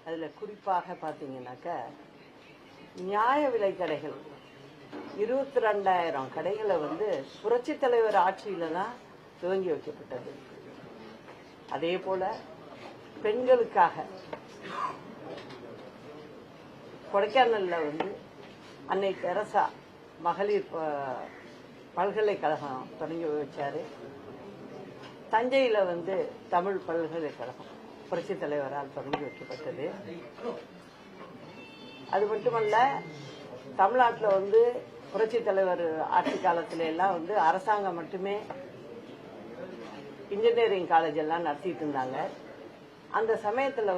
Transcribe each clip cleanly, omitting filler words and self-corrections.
அதில் குறிப்பாக பார்த்தீங்கன்னாக்க நியாய விலை கடைகள் 22,000 கடைகளை புரட்சித் தலைவர் ஆட்சியில் தான் துவங்கி வைக்கப்பட்டது. அதே போல பெண்களுக்காக கொடைக்கானலில் அன்னை தெரசா மகளிர் பல்கலைக்கழகம் தொடங்கி வச்சாரு. தஞ்சையில் தமிழ் பல்கலைக்கழகம் புரட்சித் தலைவரால் தொடங்கி வைக்கப்பட்டது. அது மட்டுமல்ல, தமிழ்நாட்டில் புரட்சித் தலைவர் ஆட்சி காலத்துல எல்லாம் அரசாங்கம் மட்டுமே இன்ஜினியரிங் காலேஜ் எல்லாம் நடத்திட்டு இருந்தாங்க. அந்த சமயத்தில்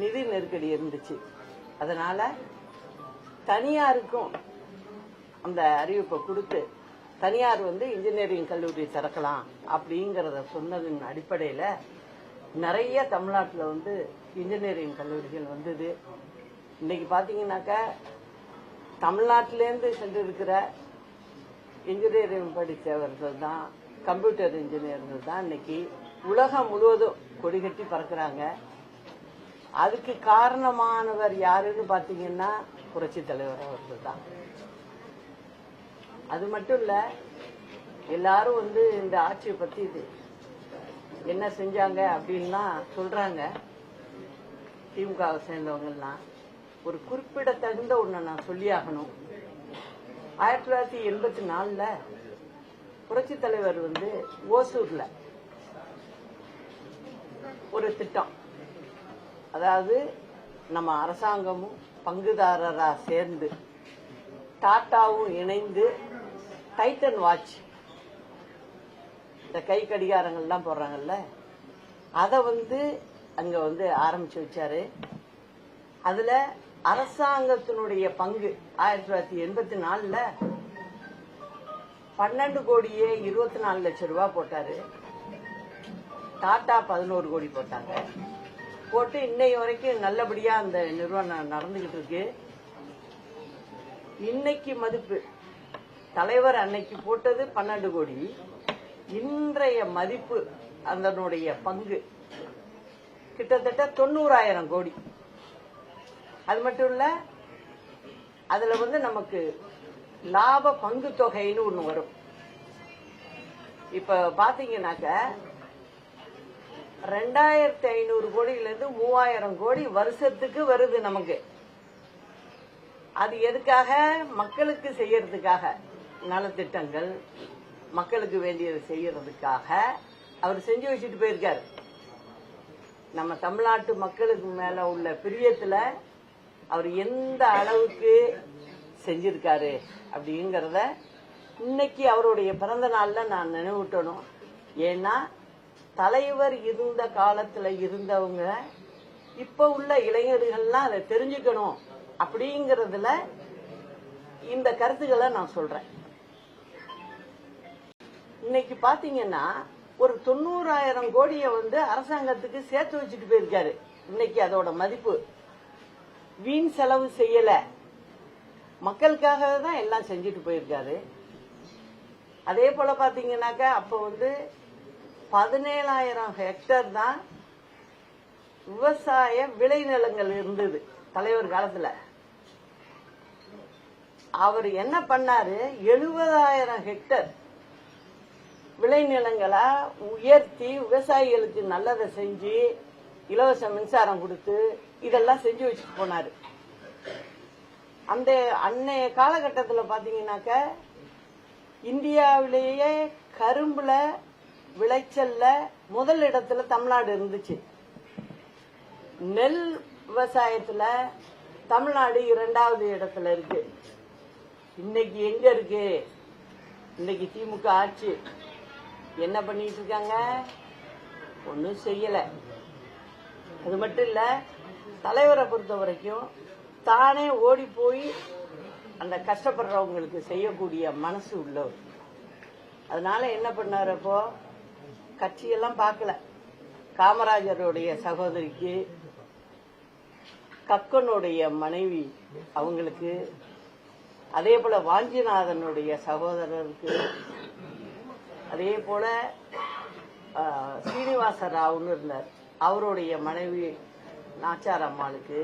நிதி நெருக்கடி இருந்துச்சு. அதனால தனியாருக்கும் அந்த அறிவிப்பை கொடுத்து தனியார் இன்ஜினியரிங் கல்லூரி திறக்கலாம் அப்படிங்கறத சொன்னதின் அடிப்படையில் நிறைய தமிழ்நாட்டில் இன்ஜினியரிங் கல்லூரிகள் வந்தது. இன்னைக்கு பார்த்தீங்கன்னாக்கா தமிழ்நாட்டிலேருந்து சென்றிருக்கிற இன்ஜினியரிங் படித்தவர்கள் தான், கம்ப்யூட்டர் இன்ஜினியர்கள் தான் இன்னைக்கு உலகம் முழுவதும் கொடிகட்டி பறக்கிறாங்க. அதுக்கு காரணமானவர் யாருன்னு பார்த்தீங்கன்னா புரட்சித் தலைவர் அவர்கள் தான். அது மட்டும் இல்ல, எல்லாரும் இந்த ஆட்சியை பத்தி என்ன செஞ்சாங்க அப்படின்னா சொல்றாங்க. திமுகவை சேர்ந்தவங்கலாம் ஒரு குறிப்பிடத்தகுந்த ஒண்ணு நான் சொல்லியாகணும். 1984 புரட்சித் தலைவர் ஓசூர்ல ஒரு திட்டம், அதாவது நம்ம அரசாங்கமும் பங்குதாரரா சேர்ந்து டாட்டாவும் இணைந்து டைட்டன் வாட்ச், இந்த கை கடிகாரங்கள்லாம் போடுறாங்கல்ல, அதை அங்க ஆரம்பிச்சு வச்சாரு. அதுல அரசாங்கத்தினுடைய பங்கு 1984 12 கோடியே 24 லட்சம் ரூபாய் போட்டாரு. டாடா 11 கோடி போட்டாங்க. போட்டு இன்னைக்கு வரைக்கும் நல்லபடியா அந்த நிறுவனம் நடந்துகிட்டு இருக்கு. இன்னைக்கு மதிப்பு, தலைவர் அன்னைக்கு போட்டது 12 கோடி, இன்றைய மதிப்பு அதனுடைய பங்கு கிட்டத்தட்ட 90,000 கோடி. அது மட்டும் இல்ல, அதுல நமக்கு லாப பங்கு தொகைன்னு ஒண்ணு வரும். இப்ப பாத்தீங்கன்னாக்க 2,500 கோடியிலிருந்து 3,000 கோடி வருஷத்துக்கு வருது நமக்கு. அது எதுக்காக? மக்களுக்கு செய்யறதுக்காக, நலத்திட்டங்கள் மக்களுக்கு வேண்டியது செய்யறதுக்காக அவர் செஞ்சு வச்சுட்டு போயிருக்காரு. நம்ம தமிழ்நாட்டு மக்களுக்கு மேல உள்ள பிரியத்துல அவர் எந்த அளவுக்கு செஞ்சிருக்காரு அப்படிங்கறத இன்னைக்கு அவருடைய பிறந்த நாள்ல நான் நினைவூட்டணும். ஏன்னா தலைவர் இருந்த காலத்துல இருந்தவங்க இப்ப உள்ள இளைஞர்கள்லாம் அதை தெரிஞ்சுக்கணும் அப்படிங்கறதுல இந்த கருத்துக்களை நான் சொல்றேன். இன்னைக்கு பாத்தீங்கன்னா ஒரு 90,000 கோடியை அரசாங்கத்துக்கு சேர்த்து வச்சுட்டு போயிருக்காரு. இன்னைக்கு அதோட மதிப்பு வீண் செலவு செய்யல, மக்களுக்காக தான் எல்லாம் செஞ்சுட்டு போயிருக்காரு. அதே போல பாத்தீங்கன்னாக்கா அப்ப 17,000 ஹெக்டேர் தான் விவசாய விளைநிலங்கள் இருந்தது தலைவர் காலத்துல. அவர் என்ன பண்ணாரு, 70,000 ஹெக்டேர் விளைநிலங்களா உயர்த்தி விவசாயிகளுக்கு நல்லதை செஞ்சு இலவச மின்சாரம் கொடுத்து இதெல்லாம் செஞ்சு வச்சுட்டு போனாரு. அந்த அன்னைய காலகட்டத்தில் பாத்தீங்கன்னாக்க இந்தியாவிலேயே கரும்புல விளைச்சல்ல முதல் இடத்துல தமிழ்நாடு இருந்துச்சு. நெல் விவசாயத்துல தமிழ்நாடு 2வது இடத்துல இருக்கு. இன்னைக்கு எங்க இருக்கு? இன்னைக்கு திமுக ஆட்சி என்ன பண்ணிட்டு இருக்காங்க? ஒன்னும் செய்யல. அது மட்டும் இல்ல, தலைவரை பொறுத்த வரைக்கும் தானே ஓடி போய் அந்த கஷ்டப்படுறவங்களுக்கு செய்யக்கூடிய மனசு உள்ளவர். அதனால என்ன பண்ணாரு, அப்போ கட்சியெல்லாம் பார்க்கல. காமராஜருடைய சகோதரிக்கு, கக்கனுடைய மனைவி அவங்களுக்கு, அதே போல வாஞ்சிநாதனுடைய சகோதரருக்கு, அதே போல சீனிவாச ராவ்னு இருந்தார், அவருடைய மனைவி நாச்சார் அம்மாளுக்கு,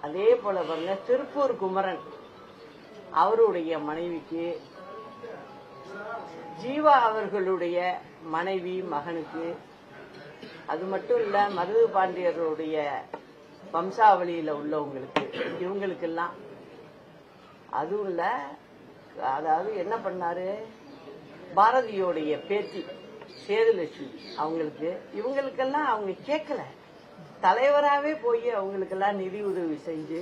அதே போல பாருங்க திருப்பூர் குமரன் அவருடைய மனைவிக்கு, ஜீவா அவர்களுடைய மனைவி மகனுக்கு, அது மட்டும் இல்ல மருது பாண்டியருடைய வம்சாவளியில உள்ளவங்களுக்கு, இவங்களுக்கெல்லாம். அதுவும் இல்ல, அதாவது என்ன பண்ணாரு, பாரதியோடைய பேத்தி சேதுலட்சுமி அவங்களுக்கு, இவங்களுக்கெல்லாம் அவங்க கேட்கல, தலைவராகவே போய் அவங்களுக்கெல்லாம் நிதி உதவி செஞ்சு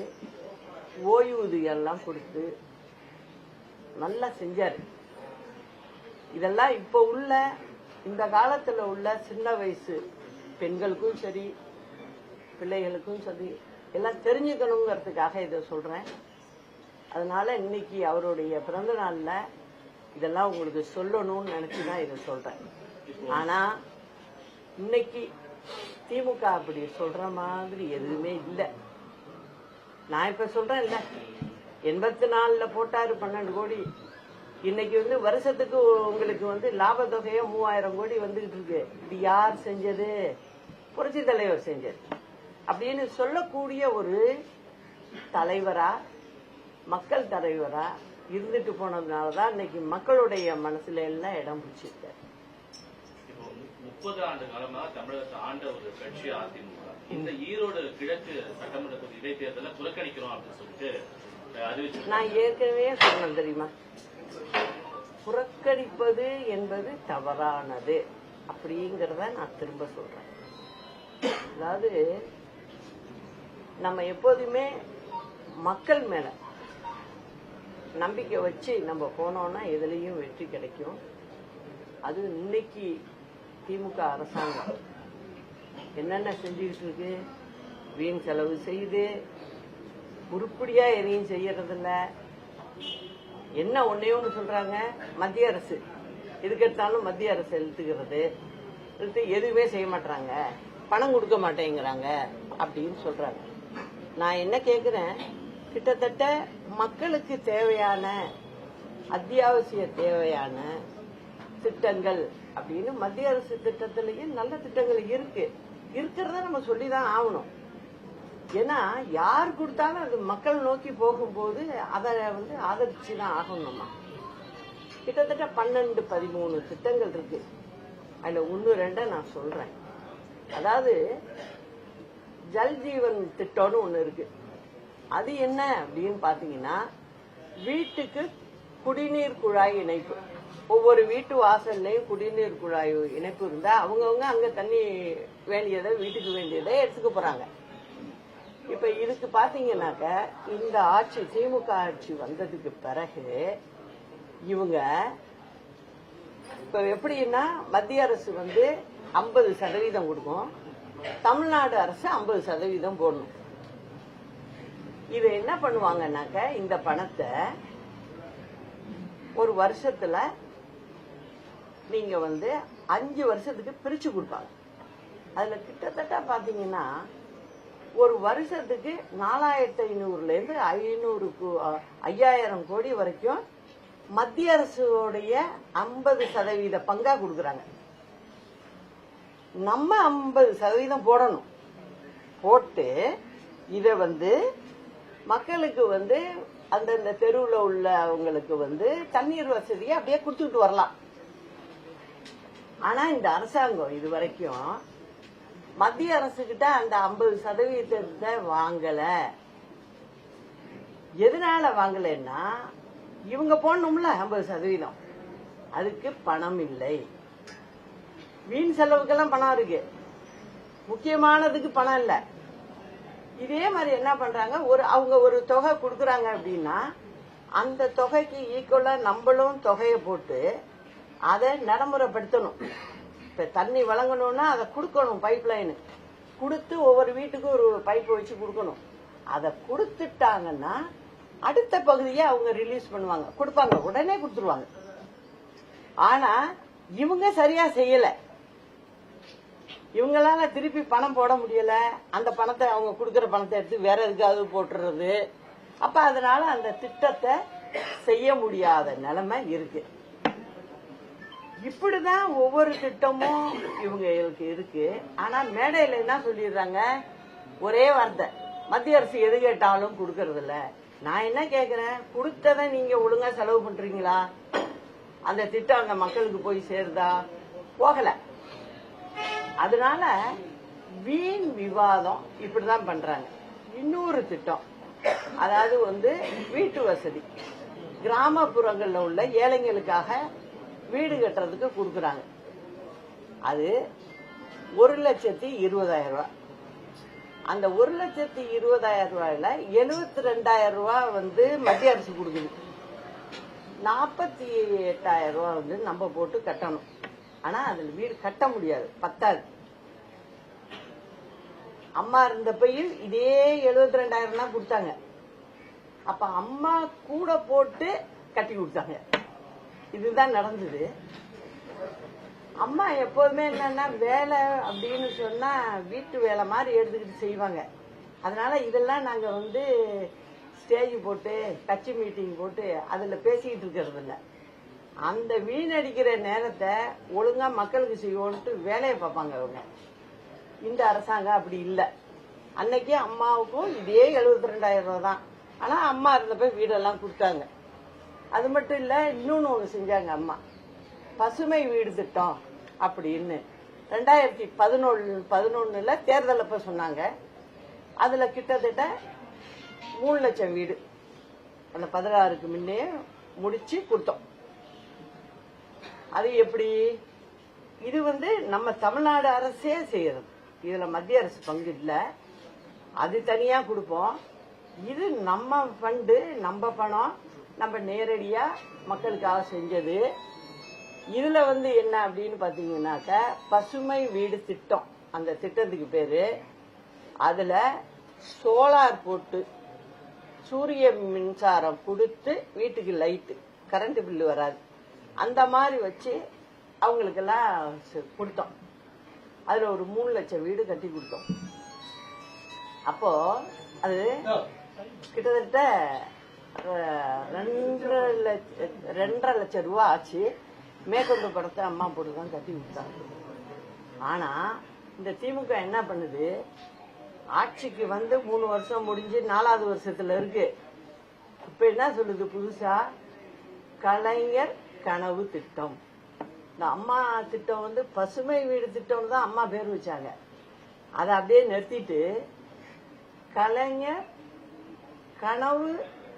ஓய்வூதியெல்லாம் கொடுத்து நல்லா செஞ்சாரு. இதெல்லாம் இப்ப உள்ள இந்த காலத்துல உள்ள சின்ன வயசு பெண்களுக்கும் சரி பிள்ளைகளுக்கும் சரி எல்லாம் தெரிஞ்சுக்கணுங்கிறதுக்காக இதை சொல்றேன். அதனால இன்னைக்கு அவருடைய பிறந்த நாள்ல இதெல்லாம் உங்களுக்கு சொல்லணும்னு நினைச்சுதான் இதை சொல்றேன். ஆனா இன்னைக்கு திமுக அப்படி சொல்ற மாதிரி எதுவுமே இல்லை. நான் இப்ப சொல்றேன் இல்ல, 84ல போட்டாரு 12 கோடி. இன்னைக்கு வருஷத்துக்கு உங்களுக்கு லாப தொகையா 3000 கோடி வந்துகிட்டு இருக்கு. இது யார் செஞ்சது? புரட்சி தலைவர் செஞ்சது அப்படின்னு சொல்லக்கூடிய ஒரு தலைவரா, மக்கள் தலைவரா இருந்துட்டு போனதுனாலதான் இன்னைக்கு மக்களுடைய மனசுல எல்லாம் இடம் பிடிச்சிருக்காரு. 30 ஆண்டு காலமா தமிழகத்தை ஆண்ட ஒரு கட்சி அதிமுக. இந்த ஈரோடு கிழக்கு சட்டமன்ற தொகுதி இடைத்தேர்தலை புறக்கணிக்கிறோம் அப்படின்னு சொல்லிட்டு அறிவிச்சு, நான் ஏற்கனவே சொன்னேன் தெரியுமா, புறக்கணிப்பது என்பது தவறானது அப்படிங்கறத நான் திரும்ப சொல்றேன். அதாவது நம்ம எப்போதுமே மக்கள் மேல நம்பிக்கை வச்சு நம்ம போனோம்னா எதுலையும் வெற்றி கிடைக்கும். அது இன்னைக்கு திமுக அரசாங்கம் என்னென்ன செஞ்சுக்கிட்டு இருக்கு, வீண் செலவு செய்து உருப்படியா எதையும் செய்யறதில்ல. என்ன ஒன்னே ஒன்று சொல்றாங்க, மத்திய அரசு எதுக்கு எடுத்தாலும் மத்திய அரசு இழுத்துக்கிறது, எதுவுமே செய்ய மாட்டாங்க, பணம் கொடுக்க மாட்டேங்கிறாங்க அப்படின்னு சொல்றாங்க. நான் என்ன கேக்குறேன், கிட்டத்தட்ட மக்களுக்கு தேவையான அத்தியாவசிய தேவையான திட்டங்கள் அப்படின்னு மத்திய அரசு திட்டத்திலேயே நல்ல திட்டங்கள் இருக்கிறத நம்ம சொல்லிதான் ஆகணும். ஏன்னா யார் கொடுத்தாலும் அது மக்கள் நோக்கி போகும்போது அதை ஆதரிச்சுதான் ஆகணும். நம்ம கிட்டத்தட்ட 12-13 திட்டங்கள் இருக்கு. அதுல 1-2 நான் சொல்றேன். அதாவது ஜல் ஜீவன் திட்டம்னு ஒண்ணு இருக்கு. அது என்ன அப்படின்னு பாத்தீங்கன்னா, வீட்டுக்கு குடிநீர் குழாய் இணைப்பு. ஒவ்வொரு வீட்டு வாசல்லையும் குடிநீர் குழாய் இணைப்பு இருந்தா அவங்கவுங்க அங்க தண்ணி வேண்டியதை வீட்டுக்கு வேண்டியதை எடுத்துக்க போறாங்க. இப்ப இதுக்கு பாத்தீங்கன்னாக்க இந்த ஆட்சி திமுக ஆட்சி வந்ததுக்கு பிறகு இவங்க இப்ப எப்படின்னா, மத்திய அரசு 50% கொடுக்கும், தமிழ்நாடு அரசு 50% போடணும். இத என்ன பண்ணுவாங்கன்னாக்க இந்த பணத்தை ஒரு வருஷத்துல நீங்க 5 வருஷத்துக்கு பிரிச்சு கொடுப்பாங்க. அதுல கிட்டத்தட்ட பாத்தீங்கன்னா ஒரு வருஷத்துக்கு 4500ல இருந்து 5000 கோடி வரைக்கும் மத்திய அரசுடைய 50% பங்கா கொடுக்கறாங்க. நம்ம 50% போடணும். போட்டு இத மக்களுக்கு அந்தந்த தெருவுல உள்ளவங்களுக்கு தண்ணீர் வசதியை அப்படியே கொடுத்துட்டு வரலாம். ஆனா இந்த அரசாங்கம் இது வரைக்கும் மத்திய அரசு கிட்ட அந்த 50% வாங்கல. எதனால வாங்கலன்னா, இவங்க போடணும்ல 50%, அதுக்கு பணம் இல்லை. வீண் செலவுக்கெல்லாம் பணம் இருக்கு, முக்கியமானதுக்கு பணம் இல்ல. இதே மாதிரி என்ன பண்றாங்க, அவங்க ஒரு தொகை கொடுக்கறாங்க அப்படின்னா அந்த தொகைக்கு ஈக்குவலா நம்மளும் தொகையை போட்டு அதை நடைமுறைப்படுத்தணும். இப்ப தண்ணி வழங்கணும்னா அதை கொடுக்கணும், பைப் லைன் கொடுத்து ஒவ்வொரு வீட்டுக்கும் ஒரு பைப் வச்சு கொடுக்கணும். அதை கொடுத்துட்டாங்கன்னா அடுத்த பகுதியை அவங்க ரிலீஸ் பண்ணுவாங்க, கொடுப்பாங்க, உடனே கொடுத்துருவாங்க. ஆனா இவங்க சரியா செய்யல. இவங்களால திருப்பி பணம் போட முடியல. அந்த பணத்தை அவங்க கொடுக்கற பணத்தை எடுத்து வேற எதுக்காவது போட்டுறது. அப்ப அதனால அந்த திட்டத்தை செய்ய முடியாத நிலைமை இருக்கு. இப்படிதான் ஒவ்வொரு திட்டமும் இவங்களுக்கு இருக்கு. ஆனா மேடையில என்ன சொல்லிடுறாங்க, ஒரே வார்த்தை, மத்திய அரசு எது கேட்டாலும் கொடுக்கறது இல்ல. நான் என்ன கேக்குறேன், கொடுத்ததை நீங்க ஒழுங்கா செலவு பண்றீங்களா? அந்த திட்டம் அந்த மக்களுக்கு போய் சேருதா? போகல. அதனால வீண் விவாதம் இப்படிதான் பண்றாங்க. இன்னொரு திட்டம், அதாவது வீட்டு வசதி, கிராமப்புறங்கள்ல உள்ள ஏழைங்களுக்காக வீடு கட்டுறதுக்கு கொடுக்கறாங்க. அது 1,20,000 ரூபாய். அந்த 1,20,000 ரூபாயில 72,000 ரூபாய் மத்திய அரசு கொடுக்குது. 48,000 ரூபாய் நம்ம போட்டு கட்டணும். ஆனா அதுல வீடு கட்ட முடியாது, பத்தாது. அம்மா இருந்தப்பையும் இதே 72,000 தான் கொடுத்தாங்க. அப்ப அம்மா கூட போட்டு கட்டி கொடுத்தாங்க. இதுதான் நடந்தது. அம்மா எப்போதுமே என்னன்னா, வேலை அப்படின்னு சொன்னா வீட்டு வேலை மாதிரி எடுத்துக்கிட்டு செய்வாங்க. அதனால இதெல்லாம் நாங்க ஸ்டேஜ் போட்டு கட்சி மீட்டிங் போட்டு அதுல பேசிக்கிட்டு இருக்கிறது இல்ல. அந்த வீணடிக்கிற நேரத்தை ஒழுங்கா மக்களுக்கு செய்வோன்ட்டு வேலையை பார்ப்பாங்க அவங்க. இந்த அரசாங்கம் அப்படி இல்லை. அன்னைக்கு அம்மாவுக்கும் இதே 72,000 ரூபாய் தான். ஆனா அம்மா இருந்தப்ப வீடெல்லாம் கொடுத்தாங்க. அது மட்டும் இல்ல, இன்னொன்னு ஒண்ணு செஞ்சாங்க அம்மா, பசுமை வீடு திட்டம் அப்படின்னு 2011 தேர்தல் அப்ப சொன்னாங்க. அதுல கிட்டத்தட்ட 3 லட்சம் வீடு அந்த 16க்கு முன்னே முடிச்சு கொடுத்தோம். அது எப்படி? இது நம்ம தமிழ்நாடு அரசே செய்யறது. இதுல மத்திய அரசு பங்கு இல்ல. அது தனியா கொடுப்போம். இது நம்ம ஃபண்டு, நம்ம பணம், நம்ம நேரடியா மக்களுக்காக செஞ்சது. இதுல என்ன அப்படின்னு பாத்தீங்கன்னாக்க, பசுமை வீடு திட்டம் அந்த திட்டத்துக்கு பேரு. அதுல சோலார் போட்டு சூரிய மின்சாரம் கொடுத்து வீட்டுக்கு லைட்டு, கரண்ட் பில்லு வராது, அந்த மாதிரி வச்சு அவங்களுக்கெல்லாம் கொடுத்தோம். அதுல ஒரு 3 லட்சம் வீடு கட்டி கொடுத்தோம். அப்போ அது கிட்டத்தட்ட 2.5 லட்சம் ரூபாய் ஆச்சு. மேற்கொண்டு படத்தை அம்மா போட்டுதான் கட்டி கொடுத்தாங்க. ஆனா இந்த திமுக என்ன பண்ணுது, ஆட்சிக்கு 3 வருஷம் முடிஞ்சு 4வது வருஷத்துல இருக்கு. இப்ப என்ன சொல்லுது புதுசா, கலைஞர் கனவு திட்டம். இந்த அம்மா திட்டம் பசுமை வீடு திட்டம் தான் அம்மா பேர் வச்சாங்க. அதை அப்படியே நிறுத்திட்டு கலைஞர் கனவு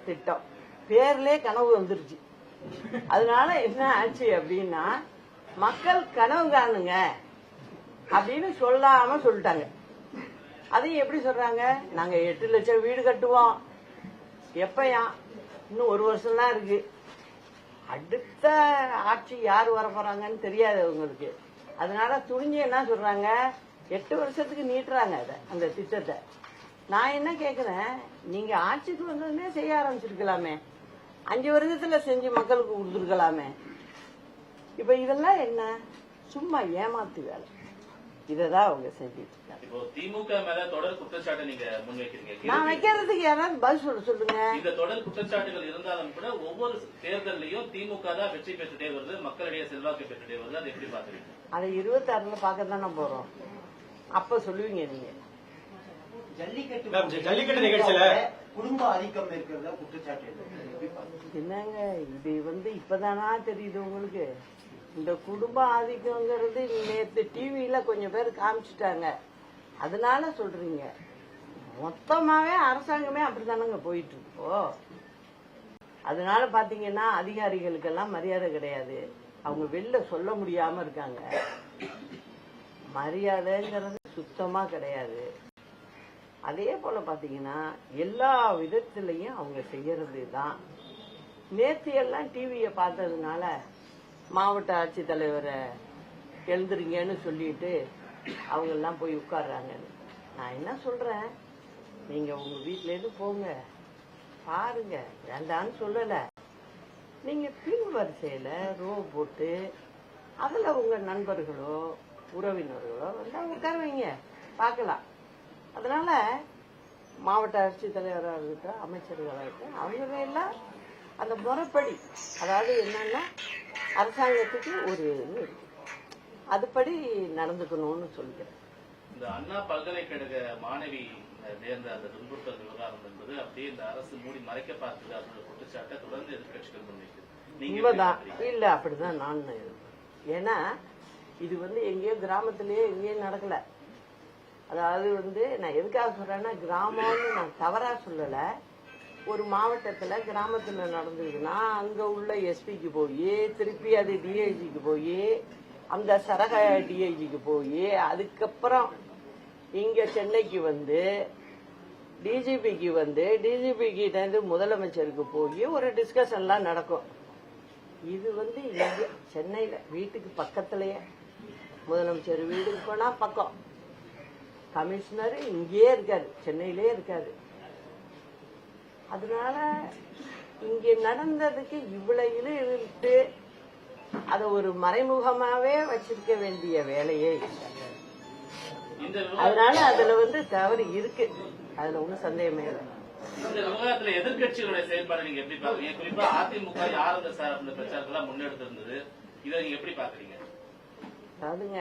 திட்டம், பேர்லயே கனவு வந்துருச்சு. அதனால என்ன ஆச்சு அப்படின்னா, மக்கள் கனவு காணுங்க அப்படின்னு சொல்லாம சொல்லிட்டாங்க. அதையும் எப்படி சொல்றாங்க, நாங்க 8 லட்சம் வீடு கட்டுவோம். எப்பயா? இன்னும் 1 வருஷம் தான் இருக்கு. அடுத்த ஆட்சி யாரு வர போறாங்கன்னு தெரியாது அவங்களுக்கு. அதனால துணிஞ்சு என்ன சொல்றாங்க, 8 வருஷத்துக்கு நீட்டுறாங்க அந்த திட்டத்தை. நான் என்ன கேக்குறேன், நீங்க ஆட்சிக்கு வந்ததுமே செய்ய ஆரம்பிச்சிருக்கலாமே, 5 வருஷத்துல செஞ்சு மக்களுக்கு கொடுத்துருக்கலாமே. இப்ப இதெல்லாம் என்ன, சும்மா ஏமாத்து வேலை. இததான் அவங்க செஞ்சிட்டு இருக்காங்க. இப்போ திமுக மேல தொடர் குற்றச்சாட்டு நீங்க முன்வைக்கிறீங்க. நான் வைக்கிறதுக்கு யாராவது பதில் சொல்லுங்க. இந்த தொடர் குற்றச்சாட்டுகள் இருந்தாலும் கூட ஒவ்வொரு தேர்தலையும் திமுக தான் வெற்றி பெற்றுட்டே வருது, மக்களிடையே செல்வாக்கு பெற்றுட்டே வருது. அதை எப்படி பாக்குறீங்க? அதை 26ல பார்க்க தானே போறோம். அப்ப சொல்லுவீங்க நீங்க. ஜல்லிக்கட்டு நிகழ்ச்சியில குடும்ப ஆதிக்கம் இருக்கிறதா குற்றச்சாட்டு என்னங்க இது இப்பதானா தெரியுது உங்களுக்கு? இந்த குடும்ப ஆதிக்கங்கிறது நேற்று டிவியில கொஞ்சம் பேர் காமிச்சிட்டாங்க, அதனால சொல்றீங்க. மொத்தமாவே அரசாங்கமே அப்படித்தானங்க போயிட்டு இருக்கோ. அதனால பாத்தீங்கன்னா அதிகாரிகளுக்கெல்லாம் மரியாதை கிடையாது. அவங்க வெளில சொல்ல முடியாம இருக்காங்க. மரியாதைங்கிறது சுத்தமா கிடையாது. அதே போல பாத்தீங்கன்னா எல்லா விதத்திலையும் அவங்க செய்யறது தான். நேற்று எல்லாம் டிவியை பார்த்ததுனால மாவட்ட ஆட்சித்தலைவரை எழுந்துருங்கன்னு சொல்லிட்டு அவங்க எல்லாம் போய் உட்கார்றாங்க. நான் என்ன சொல்றேன், நீங்க உங்க வீட்டுல இருந்து போங்க, பாருங்க, வேண்டான்னு சொல்லல. நீங்க பின் வரிசையில ரோ போட்டு அதுல உங்க நண்பர்களோ உறவினர்களோ உட்கார வைங்க, பார்க்கலாம். அதனால மாவட்ட ஆட்சித்தலைவராக இருக்கட்டும், அமைச்சர்களாக இருக்கட்டும், அவங்க எல்லாம் அந்த முறைப்படி, அதாவது என்னன்னா அரசாங்கத்துக்கு ஒரு இது இருக்கு. அதுபடி நடந்துக்கணும்னு சொல்லிக்கிறேன். இந்த அண்ணா பல்கலைக்கழக மாணவி நேர்ந்த அந்த துன்புறுத்தல் விவகாரம் என்பது அப்படியே இந்த அரசு மூடி மறைக்க பார்த்தது அப்படின்ற குற்றச்சாட்டை தொடர்ந்து எதிர்கட்சிகள் முன்வைக்குது. உண்மைதான். இல்ல அப்படிதான் நான். ஏன்னா இது எங்கேயோ கிராமத்திலேயே எங்கேயும் நடக்கல. அதாவது நான் எதுக்காக சொல்றேன்னா, கிராமம்னு நான் தவறா சொல்லல. ஒரு மாவட்டத்துல கிராமத்துல நடந்ததுன்னா அங்க உள்ள எஸ்பிக்கு போய் திருப்பி அது டிஐஜிக்கு போய் அந்த சரக டிஐஜிக்கு போய் அதுக்கப்புறம் இங்க சென்னைக்கு டிஜிபிக்கு டிஜிபிக்கு முதலமைச்சருக்கு போய் ஒரு டிஸ்கஷன்லாம் நடக்கும். இது இங்க சென்னையில வீட்டுக்கு பக்கத்திலேயே, முதலமைச்சர் வீட்டுக்கு போனா பக்கம், கமிஷனர் இங்கேயே இருக்காரு, சென்னையிலே இருக்காரு. அதனால இங்க நடந்ததுக்கு இவ்வளவு இழுத்து அத ஒரு மறைமுகமாவே வச்சிருக்க வேண்டிய வேலையே இல்லை. அதனால அதுல தவறு இருக்கு, அதுல ஒண்ணும் சந்தேகமே இல்லை. இந்த விவகாரத்துல எதிர்கட்சிகளுடைய செயல்பாடு நீங்க எப்படி பாக்குறீங்க? குறிப்பா அதிமுக யார் அந்த சார் அந்த பிரச்சாரத்தெல்லாம் முன்னெடுத்து இருந்தது, இதை நீங்க எப்படி பாக்குறீங்க? அதாவதுங்க,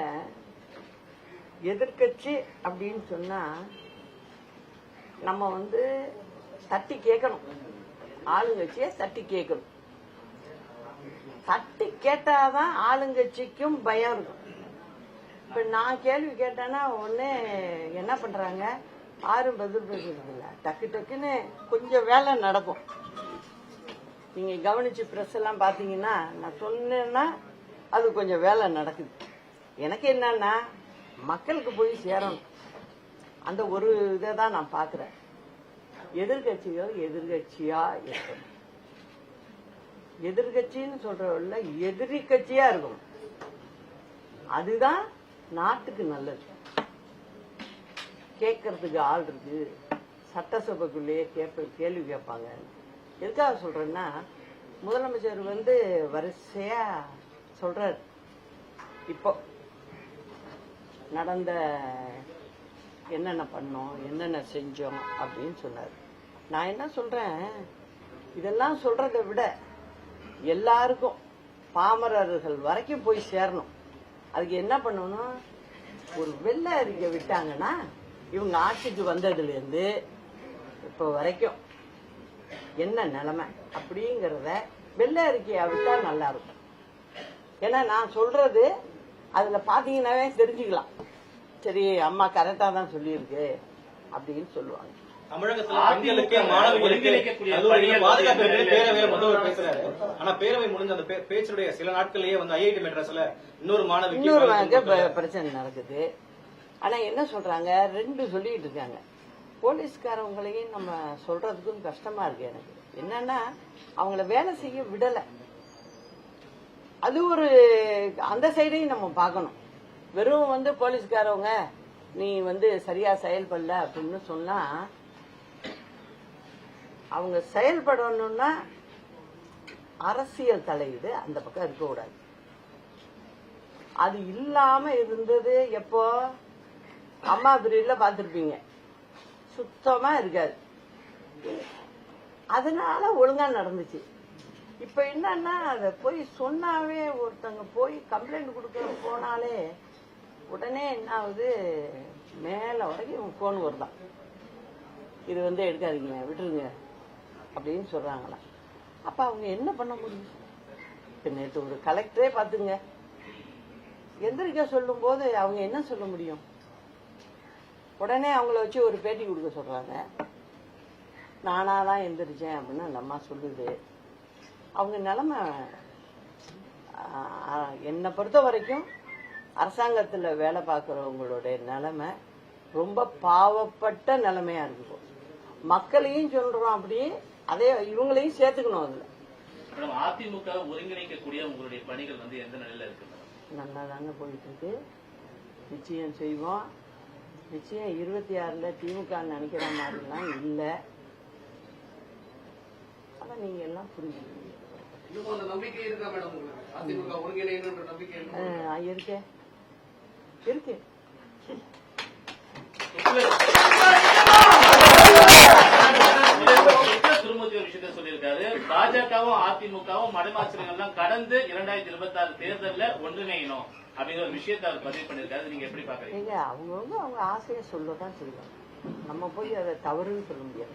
எதிர்கட்சி அப்படின்னு சொன்னா நம்ம தட்டி கேட்கணும், ஆளுங்கட்சிய தட்டி கேட்கணும். தட்டி கேட்டாதான் ஆளுங்கட்சிக்கும் பயம் இருக்கும். இப்ப நான் கேள்வி கேட்டேன்னா உடனே என்ன பண்றாங்க, யாரும் பதில் பேசுறது இல்ல, டக்கு டக்குன்னு கொஞ்சம் வேலை நடக்கும். நீங்க கவனிச்சு பிரஸ் எல்லாம் பாத்தீங்கன்னா, நான் சொன்னேன்னா அது கொஞ்சம் வேலை நடக்குது. எனக்கு என்னன்னா, மக்களுக்கு போய் சேரணும், அந்த ஒரு இதை தான் நான் பாக்குறேன். எதிர்கட்சிகள் எதிர்கட்சியா இருக்கணும். எதிர்கட்சின்னு சொல்றவங்கள எதிரி கட்சியா இருக்கணும். அதுதான் நாட்டுக்கு நல்லது. கேட்கறதுக்கு ஆள் இருக்கு, சட்டசபைக்குள்ளேயே கேள்வி கேட்பாங்க. எதுக்காக சொல்றேன்னா, முதலமைச்சர் வரிசையா சொல்றாரு, இப்போ நடந்த என்னென்ன பண்ணோம், என்னென்ன செஞ்சோம் அப்படின்னு சொன்னார். நான் என்ன சொல்றேன், இதெல்லாம் சொல்றதை விட எல்லாருக்கும், பாமரர்கள் வரைக்கும் போய் சேரணும். அதுக்கு என்ன பண்ணணும், ஒரு வெள்ளை அறிக்கை விட்டாங்கன்னா இவங்க ஆட்சிக்கு வந்ததுல இருந்து இப்ப வரைக்கும் என்ன நிலைமை அப்படிங்கறத வெள்ளை அறிக்கையா விட்டா நல்லா இருக்கும். ஏன்னா நான் சொல்றது அதுல பாத்தீங்கன்னாவே தெரிஞ்சுக்கலாம், சரி அம்மா கரெக்டா தான் சொல்லியிருக்கு அப்படின்னு சொல்லுவாங்க. தமிழகத்துல பெண்களுக்கு மாணவிகளுக்கு பாதுகாப்பு பேரவையில முதல்வர் பேசுறாரு. ஆனா பேரவை முடிஞ்ச அந்த பேச்சுடைய சில நாட்கள்லயே ஐஐடி மெட்ராஸ்ல இன்னொரு பிரச்சனை நடக்குது. ஆனா என்ன சொல்றாங்க, ரெண்டு சொல்லிட்டு இருக்காங்க. போலீஸ்காரவங்களையும் நம்ம சொல்றதுக்கும் கஷ்டமா இருக்கு. எனக்கு என்னன்னா, அவங்கள வேலை செய்ய விடல. அது ஒரு அந்த சைடையும் நம்ம பார்க்கணும். வெறும் போலீஸ்காரவங்க நீ சரியா செயல்படல அப்படின்னு சொன்னா, அவங்க செயல்படணும்னா அரசியல் தலையீடு அந்த பக்கம் இருக்கக்கூடாது. அது இல்லாம இருந்தது எப்போ, அம்மா பிரிவுல பாத்திருப்பீங்க, சுத்தமா இருக்காது. அதனால ஒழுங்கா நடந்துச்சு. இப்ப என்னன்னா, அத போய் சொன்னாவே, ஒருத்தங்க போய் கம்ப்ளைண்ட் கொடுக்க போனாலே உடனே என்ன ஆகுது, மேல வரைக்கும் போன் வருதான், இது எடுக்காதீங்க விட்டுருங்க அப்படின்னு சொல்றாங்களா. அப்ப அவங்க என்ன பண்ண முடியும்? இப்ப நேற்று ஒரு கலெக்டரே பாத்துங்க, எந்திரிக்க சொல்லும் போது அவங்க என்ன சொல்ல முடியும்? உடனே அவங்கள வச்சு ஒரு பேட்டி கொடுக்க சொல்றாங்க. நானாதான் எந்திரிச்சேன் அப்படின்னு அந்த அம்மா சொல்லுது. அவங்க நிலைமை என்னை பொறுத்த வரைக்கும் அரசாங்கத்துல வேலை பார்க்கறவங்களுடைய நிலைமை ரொம்ப பாவப்பட்ட நிலைமையா இருக்கு. மக்களையும் சொல்றோம் அப்படியே, அதே இவங்களையும் சேர்த்துக்கணும். அதுல அதிமுக ஒருங்கிணைக்கக்கூடிய உங்களுடைய பணிகள் எந்த நிலையில இருக்கு? நல்லா தாங்க போயிட்டு இருக்கு. நிச்சயம் செய்வோம். நிச்சயம் 26ல திமுக நினைக்கிற மாதிரிலாம் இல்ல. அதான் நீங்க எல்லாம் புரிஞ்சுக்கணும். இருக்கு இருக்கு. திருமதி ஒரு விஷயத்த சொல்லியிருக்காரு, பாஜகவும் கடந்து 2026 தேர்தல்ல ஒன்றிணையணும் அப்படிங்கிற ஒரு விஷயத்தை அவர் பதிவு பண்ணிருக்காரு. நீங்க எப்படி பாக்குறீங்க? ஏங்க அவங்கவுங்க அவங்க ஆசையை சொல்லதான் செய்வாங்க. நம்ம போய் அதை தவறுன்னு சொல்ல முடியாது.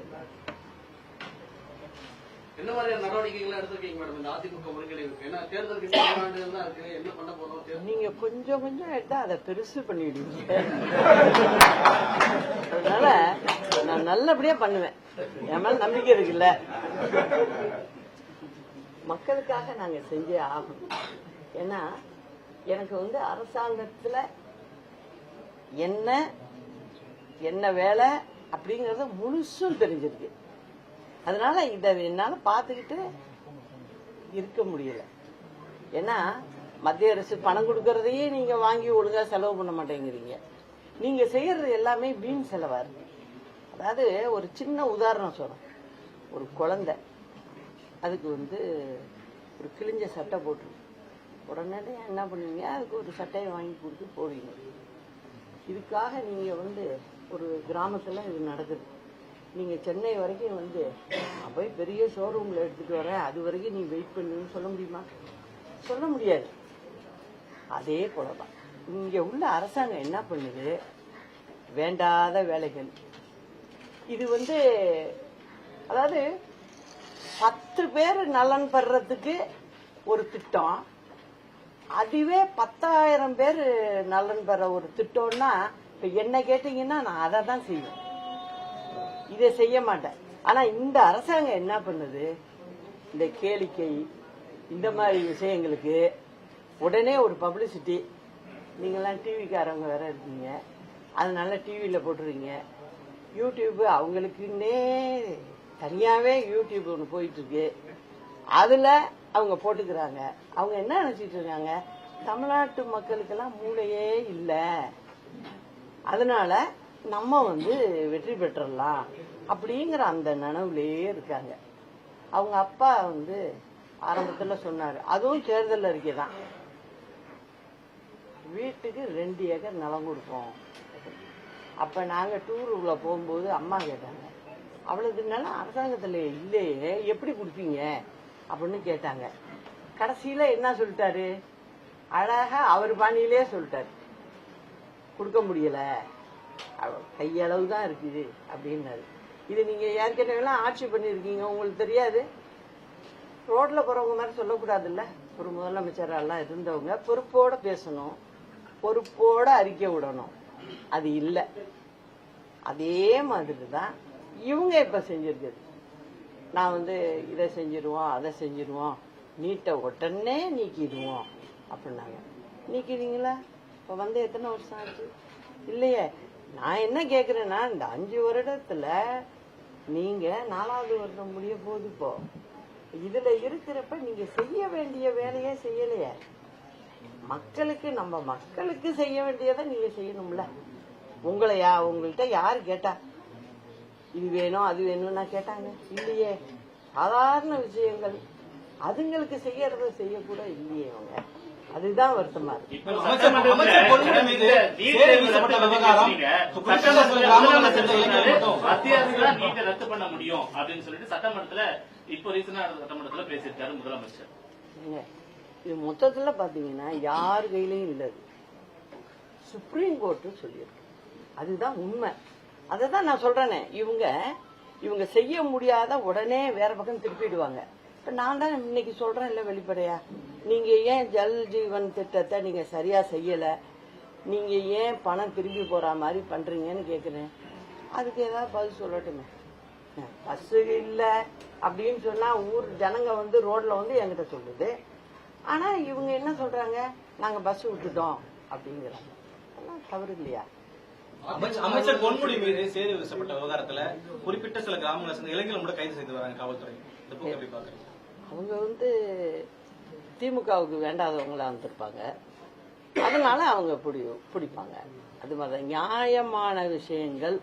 என்ன மாதிரியான நடவடிக்கைகள் எடுத்திருக்கீங்க மேடம் இந்த அதிமுக ஒருங்கிணைவு? ஏன்னா தேர்தலுக்கு 2 ஆண்டுகள் தான் இருக்கு, என்ன பண்ண போறோம்? நீங்க கொஞ்சம் கொஞ்சம் எடுத்தா அதை பெருசு பண்ணிடுவீங்க. அதனால நான் நல்லபடியா பண்ணுவேன். என் மேல நம்பிக்கை இருக்குல்ல. மக்களுக்காக நாங்க செஞ்சே ஆகணும். ஏன்னா எனக்கு அரசாங்கத்துல என்ன வேலை அப்படிங்கறது முழுசும் தெரிஞ்சிருக்கு. அதனால இத என்னால பாத்துக்கிட்டு இருக்க முடியல. ஏன்னா மத்திய அரசு பணம் கொடுக்கறதையே நீங்க வாங்கி ஒழுங்கா செலவு பண்ண மாட்டேங்கிறீங்க. நீங்க செய்யறது எல்லாமே வீண் செலவா இருக்கு. அதாவது ஒரு சின்ன உதாரணம் சொல்றேன். ஒரு குழந்தை அதுக்கு ஒரு கிழிஞ்ச சட்டை போட்டு உடனே என்ன பண்ணுவீங்க, அதுக்கு ஒரு சட்டையை வாங்கி கொடுத்து போவீங்க. இதுக்காக நீங்க ஒரு கிராமத்துல இது நடக்குது. நீங்க சென்னை வரைக்கும் நான் போய் பெரிய ஷோரூம்ல எடுத்துட்டு வரேன், அது வரைக்கும் நீ வெயிட் பண்ணுன்னு சொல்ல முடியுமா? சொல்ல முடியாது. அதே போலதான் இங்க உள்ள அரசாங்கம் என்ன பண்ணுது, வேண்டாத வேலைகள். இது அதாவது 10 பேர் நலன் பெறறதுக்கு ஒரு திட்டம், அதுவே 10,000 பேர் நலன் பெற ஒரு திட்டம்னா, இப்ப என்ன கேட்டீங்கன்னா நான் அதை தான் செய்வேன், இதை செய்ய மாட்டேன். ஆனா இந்த அரசாங்கம் என்ன பண்ணுது, இந்த கேளிக்கை இந்த மாதிரி விஷயங்களுக்கு உடனே ஒரு பப்ளிசிட்டி. நீங்கெல்லாம் டிவிக்காரவங்க வேற இருக்கீங்க, அதனால டிவியில போட்டுறீங்க. யூடியூப் அவங்களுக்குன்னே தனியாவே யூடியூப் ஒன்று போயிட்டு இருக்கு, அதுல அவங்க போட்டுக்கிறாங்க. அவங்க என்ன நினைச்சிட்டு இருக்காங்க, தமிழ்நாட்டு மக்களுக்கெல்லாம் மூளையே இல்லை, அதனால நம்ம வெற்றி பெற்றலாம் அப்படிங்கிற அந்த நனவுலயே இருக்காங்க. அவங்க அப்பா ஆரம்பத்துல சொன்னாரு, அதுவும் தேர்தல் அறிக்கை தான், வீட்டுக்கு 2 ஏக்கர் நிலம் கொடுப்போம். அப்ப நாங்க டூருக்குள்ள போகும்போது அம்மா கேட்டாங்க, அவ்வளவு நிலம் அரசாங்கத்துல இல்லையே எப்படி கொடுப்பீங்க அப்படின்னு கேட்டாங்க. கடைசியில என்ன சொல்லிட்டாரு, அழகா அவர் பாணியிலே சொல்லிட்டாரு, கொடுக்க முடியல, கையளவு தான் இருக்குது அப்படின்னாரு. இது நீங்க ஏற்கனவே ஆட்சி பண்ணிருக்கீங்க, உங்களுக்கு தெரியாது. ரோட்ல போறவங்க மாதிரி சொல்லக்கூடாதுல்ல. ஒரு முதலமைச்சரெல்லாம் இருந்தவங்க பொறுப்போட பேசணும், பொறுப்போட அறிக்கை விடணும். அது இல்ல. அதே மாதிரிதான் இவங்க இப்ப செஞ்சிருக்குது. நான் இதை செஞ்சிருவோம் அதை செஞ்சிருவோம், நீட்டை உடனே நீக்கிடுவோம் அப்படின்னாங்க. நீக்கிடுவீங்களா? இப்ப எத்தனை வருஷம் ஆச்சு? இல்லையே. நான் என்ன கேக்குறேன்னா, இந்த 5 வருடத்துல நீங்க 4வது வருடம் முடிய போகுது. இப்போ இதுல இருக்கிறப்ப நீங்க செய்ய வேண்டிய வேலையே செய்யலையே. நம்ம மக்களுக்கு செய்ய வேண்டியதை நீங்க செய்யணும்ல. உங்கள்கிட்ட யாரு கேட்டா இது வேணும் அது வேணும்னா கேட்டாங்க? இல்லையே. சாதாரண விஷயங்கள் அதுங்களுக்கு செய்யறத செய்யக்கூட இல்லையே அவங்க. அதுதான் வருத்தமா இருக்கு. மத்திய அரசு தான் நீட்டை ரத்து பண்ண முடியும் அப்படின்னு சொல்லிட்டு சட்டமன்றத்துல இப்போ ரீசனா சட்டமன்றத்துல பேசியிருக்காரு முதலமைச்சர். இது மொத்தத்துல பாத்தீங்கன்னா யாரு கையிலயும் இல்ல, சுப்ரீம் கோர்ட்டு சொல்லியிருக்கு. அதுதான் உண்மை. அததான் நான் சொல்றேனே, இவங்க செய்ய முடியாத உடனே வேற பக்கம் திருப்பிடுவாங்க. இப்ப நான் தான் இன்னைக்கு சொல்றேன் இல்ல வெளிப்படையா, நீங்க ஏன் ஜல் ஜீவன் திட்டத்தை நீங்க சரியா செய்யல, நீங்க ஏன் பணம் திரும்பி போற மாதிரி பண்றீங்கன்னு கேக்குறேன். அதுக்கு ஏதாவது பதில் சொல்லட்டுமே. பஸ் இல்ல அப்படின்னு சொன்னா ஊர் ஜனங்க ரோட்ல என்கிட்ட சொல்லுது. ஆனா இவங்க என்ன சொல்றாங்க, நாங்க பஸ் விட்டுட்டோம் அப்படிங்கிறாங்க. தவறு இல்லையா? அமைச்சர் பொன்முடி மீது சேரி வீசப்பட்ட விவகாரத்துல குறிப்பிட்ட சில கிராமங்களை சேர்ந்த இளைஞர்கள் கூட கைது செய்து வராங்க காவல்துறை. எப்படி பாக்குறீங்க? அவங்க திமுகவுக்கு வேண்டாதவங்களா வந்திருப்பாங்க, அதனால அவங்க பிடிப்பாங்க. அது மாதிரி நியாயமான விஷயங்கள்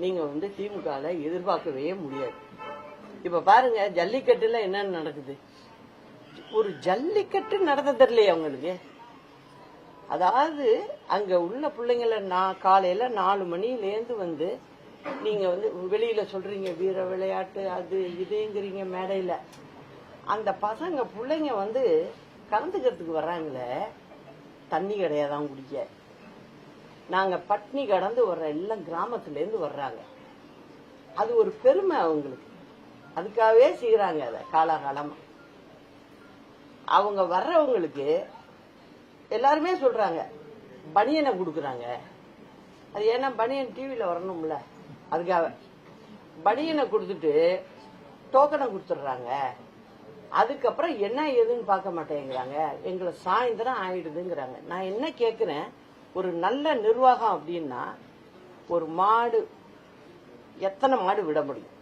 நீங்க திமுக எதிர்பார்க்கவே முடியாது. இப்ப பாருங்க, ஜல்லிக்கட்டுல என்ன நடக்குது, ஒரு ஜல்லிக்கட்டு நடத்த தெரியலையே அவங்களுக்கு. அதாவது அங்க உள்ள பிள்ளைங்களை காலையில 4 மணிலேருந்து நீங்க வெளியில சொல்றீங்க வீர விளையாட்டு அது இதுங்கிறீங்க மேடையில. அந்த பசங்க பிள்ளைங்க கலந்துக்கிறதுக்கு வர்றாங்களே தண்ணி கிடையாதான் குடிக்க. நாங்க பட்னி கடந்து வர்ற எல்லாம் கிராமத்துல இருந்து வர்றாங்க. அது ஒரு பெருமை அவங்களுக்கு. அதுக்காகவே செய்யறாங்க அத காலாகாலமா. அவங்க வர்றவங்களுக்கு எல்லாருமே சொல்றாங்க பனியனை கொடுக்குறாங்க. அது ஏன்னா பனியன் டிவியில வரணும்ல, அதுக்காக பனியனை கொடுத்துட்டு டோக்கனை கொடுத்துடுறாங்க. அதுக்கப்புறம் என்ன ஏதுன்னு பார்க்க மாட்டேங்கிறாங்க. எங்களை சாயந்தரம் ஆயிடுதுங்கிறாங்க. நான் என்ன கேட்கிறேன், ஒரு நல்ல நிர்வாகம் அப்படின்னா ஒரு மாடு எத்தனை மாடு விட முடியும்?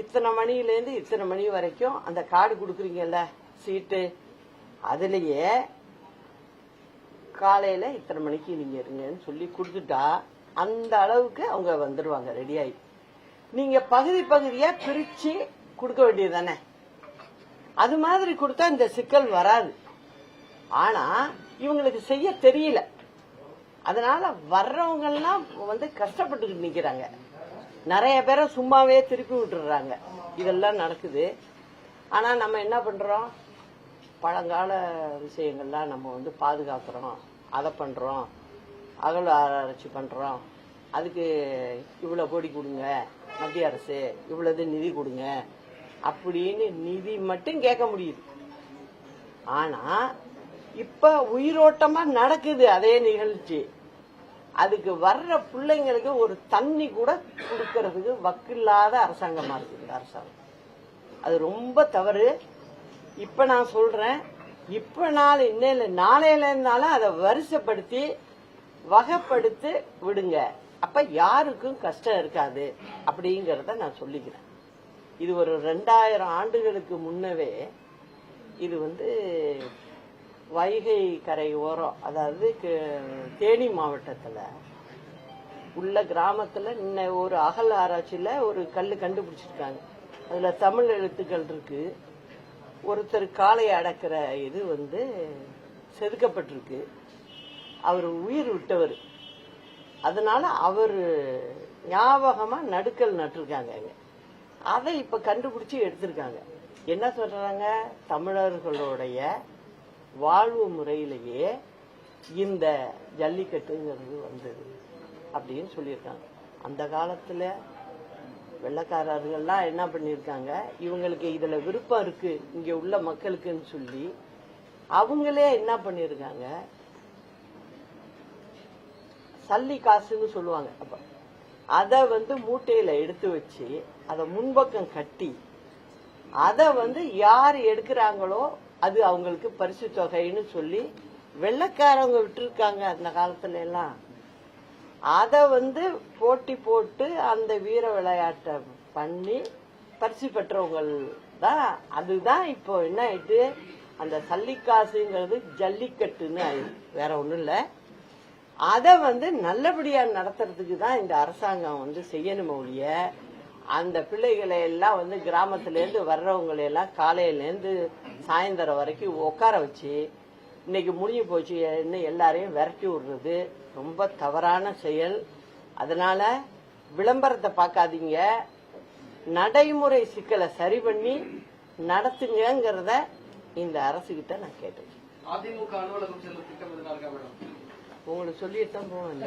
இத்தனை மணியிலேருந்து இத்தனை மணி வரைக்கும் அந்த கார்டு கொடுக்குறீங்கல்ல சீட்டு, அதுலயே காலையில இத்தனை மணிக்கு நீங்க இருங்கன்னு சொல்லி கொடுத்துட்டா அந்த அளவுக்கு அவங்க வந்துருவாங்க ரெடி ஆகி. நீங்க பகுதி பகுதியா பிரிச்சு கொடுக்க வேண்டியது தானே. அது மாதிரி கொடுத்தா இந்த சிக்கல் வராது. ஆனா இவங்களுக்கு செய்ய தெரியல. அதனால வர்றவங்க எல்லாம் கஷ்டப்பட்டுக்கிட்டு நிக்கிறாங்க. நிறைய பேரை சும்மாவே திருப்பி விட்டுறாங்க. இதெல்லாம் நடக்குது. ஆனா நம்ம என்ன பண்றோம், பழங்கால விஷயங்கள்லாம் நம்ம பாதுகாக்கிறோம், அதை பண்றோம், அகல் ஆராய்ச்சி பண்றோம். அதுக்கு இவ்வளவு கோடி கொடுங்க மத்திய அரசு, இவ்வளவு நிதி கொடுங்க அப்படின்னு நிதி மட்டும் கேட்க முடியுது. ஆனா இப்ப உயிரோட்டமா நடக்குது அதே நிகழ்ச்சி. அதுக்கு வர்ற பிள்ளைங்களுக்கு ஒரு தண்ணி கூட கொடுக்கறதுக்கு வக்கில்லாத அரசாங்கமா இருக்கு இந்த அரசாங்கம். அது ரொம்ப தவறு. இப்ப நான் சொல்றேன், இப்ப நாளையில இருந்தாலும் அதை வரிசைப்படுத்தி வகைப்படுத்தி விடுங்க. அப்ப யாருக்கும் கஷ்டம் இருக்காது அப்படிங்கறத நான் சொல்லிக்கிறேன். இது ஒரு 2000 ஆண்டுகளுக்கு முன்னவே இது வைகை கரை ஓரம், அதாவது தேனி மாவட்டத்துல உள்ள கிராமத்துல ஒரு அகல் ஆராய்ச்சியில ஒரு கல்லு கண்டுபிடிச்சிருக்காங்க. அதுல தமிழ் எழுத்துக்கள் இருக்கு. ஒருத்தர் காளையை அடக்கிற இது செதுக்கப்பட்டிருக்கு. அவர் உயிர் விட்டவர். அதனால அவர் ஞாபகமா நடுக்கல் நட்டிருக்காங்க. அதை இப்ப கண்டுபிடிச்சு எடுத்திருக்காங்க. என்ன சொல்றாங்க, தமிழர்களுடைய வாழ்வு முறையிலேயே இந்த ஜல்லிக்கட்டுங்கிறது வந்தது அப்படின்னு சொல்லியிருக்காங்க. அந்த காலத்துல வெள்ளக்காரர்கள்லாம் என்ன பண்ணிருக்காங்க, இவங்களுக்கு இதுல விருப்பம் இருக்கு இங்க உள்ள மக்களுக்குன்னு சொல்லி அவங்களே என்ன பண்ணிருக்காங்க, சல்லி காசுன்னு சொல்லுவாங்க. அப்ப அத மூட்டையில எடுத்து வச்சு அத முன்பக்கம் கட்டி அத யார் எடுக்கிறாங்களோ அது அவங்களுக்கு பரிசு தொகைன்னு சொல்லி வெள்ளக்காரங்க விட்டுருக்காங்க அந்த காலத்துல எல்லாம். அத போட்டி போட்டு அந்த வீர விளையாட்டை பண்ணி பரிசு பெற்றவங்க தான். அதுதான் இப்போ என்ன ஆயிட்டு, அந்த சல்லிக்காசுங்கிறது ஜல்லிக்கட்டுன்னு ஆயிடுச்சு. வேற ஒண்ணும் இல்ல. அத நல்லபடியா நடத்துறதுக்கு தான் இந்த அரசாங்கம் செய்யணும் ஒழிய, அந்த பிள்ளைகளை எல்லாம் கிராமத்துல இருந்து வர்றவங்களை எல்லாம் காலையில இருந்து சாயந்தரம் வரைக்கும் உட்கார வச்சு இன்னைக்கு முடிஞ்சு போச்சு எல்லாரையும் விரட்டி விடுறது ரொம்ப தவறான செயல். அதனால விளம்பரத்தை பார்க்காதீங்க, நடைமுறை சிக்கலை சரி பண்ணி நடத்துங்கிறத இந்த அரசு கிட்ட நான் கேட்டேன். அதிமுக அலுவலகம் செல்லும் திட்டம் எதுனா இருக்கா மேடம்? உங்களுக்கு சொல்லிட்டுதான் போவேன்.